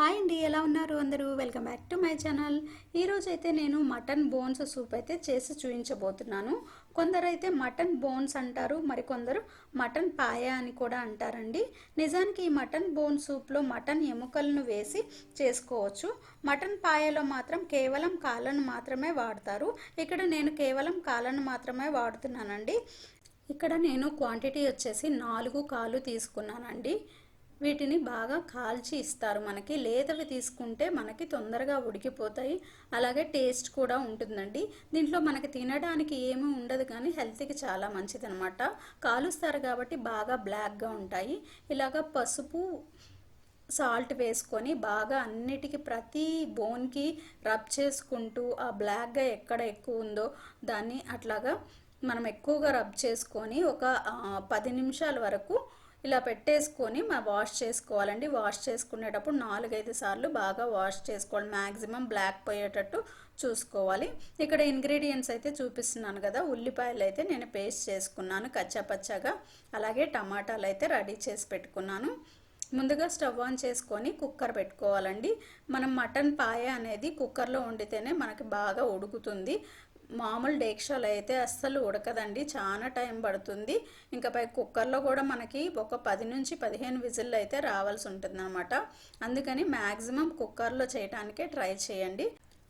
Hi అండి, ఎలా ఉన్నారు అందరూ? Welcome back to my channel. ఈరోజైతే నేను మటన్ బోన్స్ సూప్ అయితే చేసి చూపించబోతున్నాను. కొందరైతే మటన్ బోన్స్ అంటారు, మరికొందరు మటన్ పాయ అని కూడా అంటారండి. నిజానికి ఈ మటన్ బోన్ సూప్లో మటన్ ఎముకలను వేసి చేసుకోవచ్చు. మటన్ పాయలో మాత్రం కేవలం కాళ్ళను మాత్రమే వాడతారు. ఇక్కడ నేను కేవలం కాళ్ళను మాత్రమే వాడుతున్నానండి. ఇక్కడ నేను క్వాంటిటీ వచ్చేసి 4 కాళ్ళు తీసుకున్నానండి. వీటిని బాగా కాల్చి ఇస్తారు. మనకి లేతవి తీసుకుంటే మనకి తొందరగా ఉడికిపోతాయి, అలాగే టేస్ట్ కూడా ఉంటుందండి. దీంట్లో మనకి తినడానికి ఏమీ ఉండదు, కానీ హెల్త్కి చాలా మంచిది అనమాట. కాలుస్తారు కాబట్టి బాగా బ్లాక్గా ఉంటాయి. ఇలాగ పసుపు సాల్ట్ వేసుకొని బాగా అన్నిటికీ ప్రతి బోన్కి రబ్ చేసుకుంటూ ఆ బ్లాక్గా ఎక్కడ ఎక్కువ ఉందో దాన్ని అట్లాగా మనం ఎక్కువగా రబ్ చేసుకొని ఒక 10 నిమిషాల వరకు ఇలా పెట్టేసుకొని వాష్ చేసుకోవాలండి. వాష్ చేసుకునేటప్పుడు 4-5 సార్లు బాగా వాష్ చేసుకోవాలి. మ్యాక్సిమం బ్లాక్ పోయేటట్టు చూసుకోవాలి. ఇక్కడ ఇంగ్రీడియంట్స్ అయితే చూపిస్తున్నాను కదా. ఉల్లిపాయలు అయితే నేను పేస్ట్ చేసుకున్నాను కచ్చాపచ్చాగా, అలాగే టమాటాలు అయితే రెడీ చేసి పెట్టుకున్నాను. ముందుగా స్టవ్ ఆన్ చేసుకొని కుక్కర్ పెట్టుకోవాలండి. మనం మటన్ పాయ అనేది కుక్కర్లో వండితేనే మనకి బాగా ఉడుకుతుంది. మామూలు డేక్షాలో అయితే అస్సలు ఉడకదండి, చాలా టైం పడుతుంది. ఇంకా పై కుక్కర్లో కూడా మనకి ఒక 10 నుంచి 15 విజిల్లు అయితే రావాల్సి ఉంటుంది అనమాట. అందుకని మ్యాక్సిమం కుక్కర్లో చేయడానికే ట్రై చేయండి.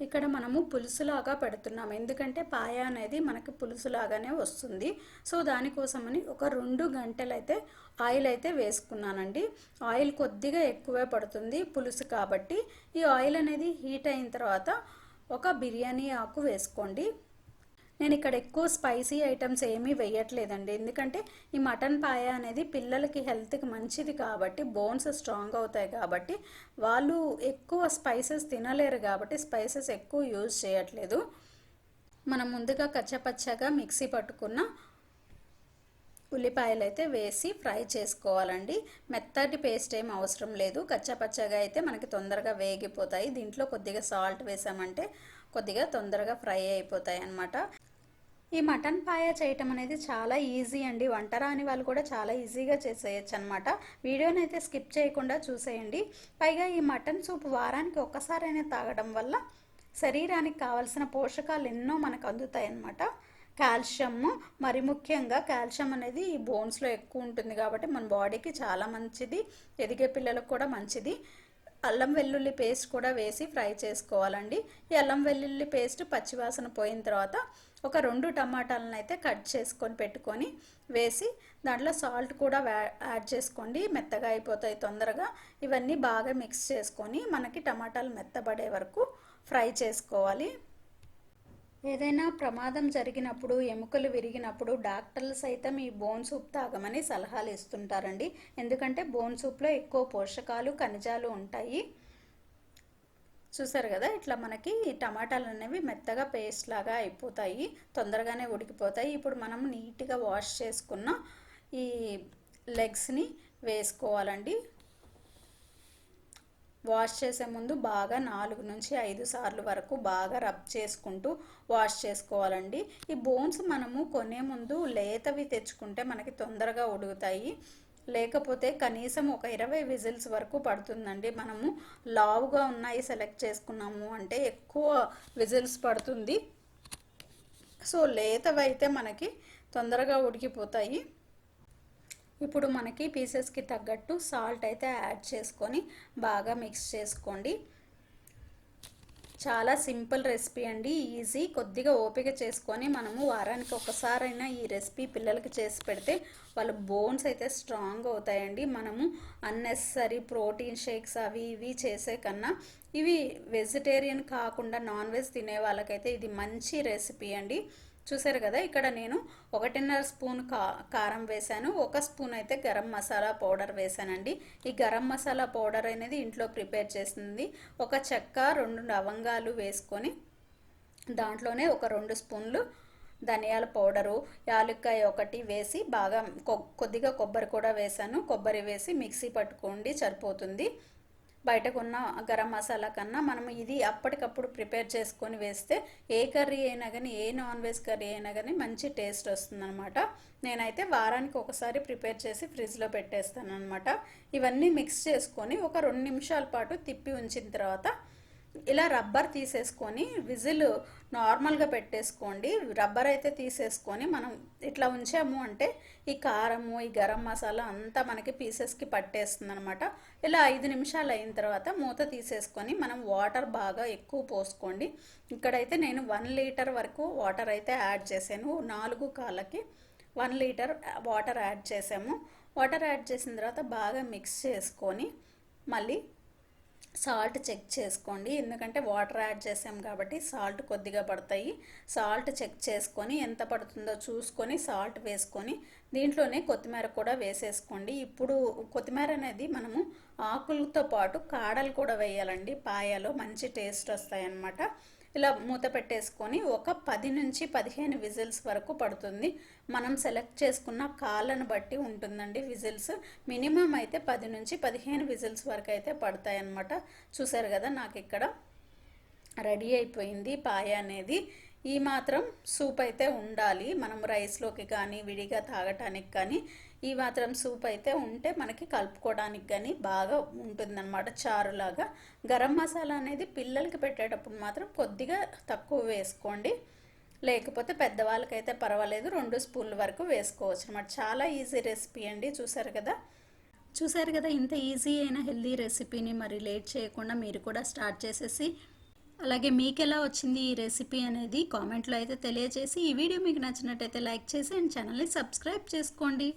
ఇక్కడ మనము పులుసులాగా పెడుతున్నాం, ఎందుకంటే పాయ అనేది మనకి పులుసులాగానే వస్తుంది. సో దానికోసమని ఒక 2 గంటలు అయితే ఆయిల్ అయితే వేసుకున్నానండి. ఆయిల్ కొద్దిగా ఎక్కువే పడుతుంది పులుసు కాబట్టి. ఈ ఆయిల్ అనేది హీట్ అయిన తర్వాత ఒక బిర్యానీ ఆకు వేసుకోండి. నేను ఇక్కడ ఎక్కువ స్పైసీ ఐటమ్స్ ఏమీ వేయట్లేదండి, ఎందుకంటే ఈ మటన్ పాయ అనేది పిల్లలకి హెల్త్కి మంచిది కాబట్టి, బోన్స్ స్ట్రాంగ్ అవుతాయి కాబట్టి, వాళ్ళు ఎక్కువ స్పైసెస్ తినలేరు కాబట్టి స్పైసెస్ ఎక్కువ యూజ్ చేయట్లేదు. మనం ముందుగా కచ్చపచ్చగా మిక్సీ పట్టుకున్న ఉల్లిపాయలు అయితే వేసి ఫ్రై చేసుకోవాలండి. మెత్తటి పేస్ట్ ఏం అవసరం లేదు, కచ్చపచ్చగా అయితే మనకి తొందరగా వేగిపోతాయి. దీంట్లో కొద్దిగా సాల్ట్ వేసామంటే కొద్దిగా తొందరగా ఫ్రై అయిపోతాయి అన్నమాట. ఈ మటన్ పాయ చేయటం అనేది చాలా ఈజీ అండి. వంట రాని వాళ్ళు కూడా చాలా ఈజీగా చేసేయచ్చు అనమాట. వీడియోని అయితే స్కిప్ చేయకుండా చూసేయండి. పైగా ఈ మటన్ సూప్ వారానికి ఒక్కసారైనా తాగడం వల్ల శరీరానికి కావాల్సిన పోషకాలు ఎన్నో మనకు అందుతాయి అన్నమాట. కాల్షియం, మరి ముఖ్యంగా కాల్షియం అనేది ఈ బోన్స్లో ఎక్కువ ఉంటుంది కాబట్టి మన బాడీకి చాలా మంచిది, ఎదిగే పిల్లలకు కూడా మంచిది. అల్లం వెల్లుల్లి పేస్ట్ కూడా వేసి ఫ్రై చేసుకోవాలండి. ఈ అల్లం వెల్లుల్లి పేస్ట్ పచ్చివాసన పోయిన తర్వాత ఒక 2 టమాటాలను అయితే కట్ చేసుకొని పెట్టుకొని వేసి దాంట్లో సాల్ట్ కూడా యాడ్ చేసుకోండి, మెత్తగా అయిపోతాయి తొందరగా. ఇవన్నీ బాగా మిక్స్ చేసుకొని మనకి టమాటాలు మెత్తబడే వరకు ఫ్రై చేసుకోవాలి. ఏదైనా ప్రమాదం జరిగినప్పుడు, ఎముకలు విరిగినప్పుడు డాక్టర్లు సైతం ఈ బోన్ సూప్ తాగమని సలహాలు ఇస్తుంటారండి. ఎందుకంటే బోన్ సూప్లో ఎక్కువ పోషకాలు, ఖనిజాలు ఉంటాయి. చూసారు కదా, ఇట్లా మనకి ఈ టమాటాలు అనేవి మెత్తగా పేస్ట్ లాగా అయిపోతాయి, తొందరగానే ఉడికిపోతాయి. ఇప్పుడు మనం నీట్గా వాష్ చేసుకున్న ఈ లెగ్స్ని వేసుకోవాలండి. వాష్ చేసే ముందు బాగా 4 నుంచి 5 సార్లు వరకు బాగా రబ్ చేసుకుంటూ వాష్ చేసుకోవాలండి. ఈ బోన్స్ మనము కొనే ముందు లేతవి తెచ్చుకుంటే మనకి తొందరగా ఉడుకుతాయి, లేకపోతే కనీసం ఒక 20 విజిల్స్ వరకు పడుతుందండి. మనము లావుగా ఉన్నాయి సెలెక్ట్ చేసుకున్నాము అంటే ఎక్కువ విజిల్స్ పడుతుంది. సో లేతవి అయితే మనకి తొందరగా ఉడికిపోతాయి. ఇప్పుడు మనకి పీసెస్కి తగ్గట్టు సాల్ట్ అయితే యాడ్ చేసుకొని బాగా మిక్స్ చేసుకోండి. చాలా సింపుల్ రెసిపీ అండి, ఈజీ. కొద్దిగా ఓపిక చేసుకొని మనము వారానికి ఒకసారైనా ఈ రెసిపీ పిల్లలకి చేసి పెడితే వాళ్ళ బోన్స్ అయితే స్ట్రాంగ్ అవుతాయండి. మనము అన్నెసరీ ప్రోటీన్ షేక్స్ అవి ఇవి చేసే కన్నా ఇవి వెజిటేరియన్ కాకుండా నాన్ వెజ్ తినే వాళ్ళకైతే ఇది మంచి రెసిపీ అండి. చూసారు కదా, ఇక్కడ నేను 1.5 స్పూన్ కారం వేసాను, 1 స్పూన్ అయితే గరం మసాలా పౌడర్ వేసానండి. ఈ గరం మసాలా పౌడర్ అనేది ఇంట్లో ప్రిపేర్ చేసింది. ఒక చెక్క, 2 లవంగాలు వేసుకొని దాంట్లోనే ఒక 2 స్పూన్లు ధనియాల పౌడరు, యాలక్కాయ 1 వేసి బాగా కొద్దిగా కొబ్బరి కూడా వేసాను. కొబ్బరి వేసి మిక్సీ పట్టుకోండి, సరిపోతుంది. బయట కొన్న గరం మసాలా కన్నా మనం ఇది అప్పటికప్పుడు ప్రిపేర్ చేసుకొని వేస్తే ఏ కర్రీ అయినా కానీ ఏ నాన్ వెజ్ కర్రీ అయినా కానీ మంచి టేస్ట్ వస్తుందన్నమాట. నేనైతే వారానికి ఒకసారి ప్రిపేర్ చేసి ఫ్రిడ్జ్లో పెట్టేస్తాను అనమాట. ఇవన్నీ మిక్స్ చేసుకొని ఒక 2 నిమిషాల పాటు తిప్పి ఉంచిన తర్వాత ఇలా రబ్బర్ తీసేసుకొని విజిల్ నార్మల్గా పెట్టేసుకోండి. రబ్బర్ అయితే తీసేసుకొని మనం ఇట్లా ఉంచాము అంటే ఈ కారము ఈ గరం మసాలా అంతా మనకి పీసెస్కి పట్టేస్తుంది అనమాట. ఇలా 5 నిమిషాలు అయిన తర్వాత మూత తీసేసుకొని మనం వాటర్ బాగా ఎక్కువ పోసుకోండి. ఇక్కడైతే నేను 1 లీటర్ వరకు వాటర్ అయితే యాడ్ చేశాను. 4 కాళ్ళకి 1 లీటర్ వాటర్ యాడ్ చేసాము. వాటర్ యాడ్ చేసిన తర్వాత బాగా మిక్స్ చేసుకొని మళ్ళీ సాల్ట్ చెక్ చేసుకోండి. ఎందుకంటే వాటర్ యాడ్ చేసాం కాబట్టి సాల్ట్ కొద్దిగా పడతాయి. సాల్ట్ చెక్ చేసుకొని ఎంత పడుతుందో చూసుకొని సాల్ట్ వేసుకొని దీంట్లోనే కొత్తిమీర కూడా వేసేసుకోండి. ఇప్పుడు కొత్తిమీర అనేది మనము ఆకులతో పాటు కాడలు కూడా వేయాలండి. పాయలో మంచి టేస్ట్ వస్తాయి అన్నమాట. ఇలా మూత పెట్టేసుకొని ఒక 10 నుంచి 15 విజిల్స్ వరకు పడుతుంది. మనం సెలెక్ట్ చేసుకున్న కాళ్ళను బట్టి ఉంటుందండి విజిల్స్. మినిమం అయితే 10 నుంచి 15 విజిల్స్ వరకు అయితే పడతాయి అన్నమాట. చూసారు కదా, నాకు ఇక్కడ రెడీ అయిపోయింది పాయ అనేది. ఈ మాత్రం సూప్ అయితే ఉండాలి. మనం రైస్లోకి కానీ విడిగా తాగటానికి కానీ ఈ మాత్రం సూప్ అయితే ఉంటే మనకి కలుపుకోవడానికి కానీ బాగా ఉంటుందన్నమాట, చారులాగా. గరం మసాలా అనేది పిల్లలకి పెట్టేటప్పుడు మాత్రం కొద్దిగా తక్కువ వేసుకోండి, లేకపోతే పెద్దవాళ్ళకైతే పర్వాలేదు 2 స్పూన్ల వరకు వేసుకోవచ్చు అన్నమాట. చాలా ఈజీ రెసిపీ అండి. చూసారు కదా, ఇంత ఈజీ అయిన హెల్దీ రెసిపీని మరి లేట్ చేయకుండా మీరు కూడా స్టార్ట్ చేసేసి అలాగే మీకు ఎలా వచ్చింది ఈ రెసిపీ అనేది కామెంట్లో అయితే తెలియజేసి, ఈ వీడియో మీకు నచ్చినట్టయితే లైక్ చేసి అండ్ ఛానల్ని సబ్స్క్రైబ్ చేసుకోండి.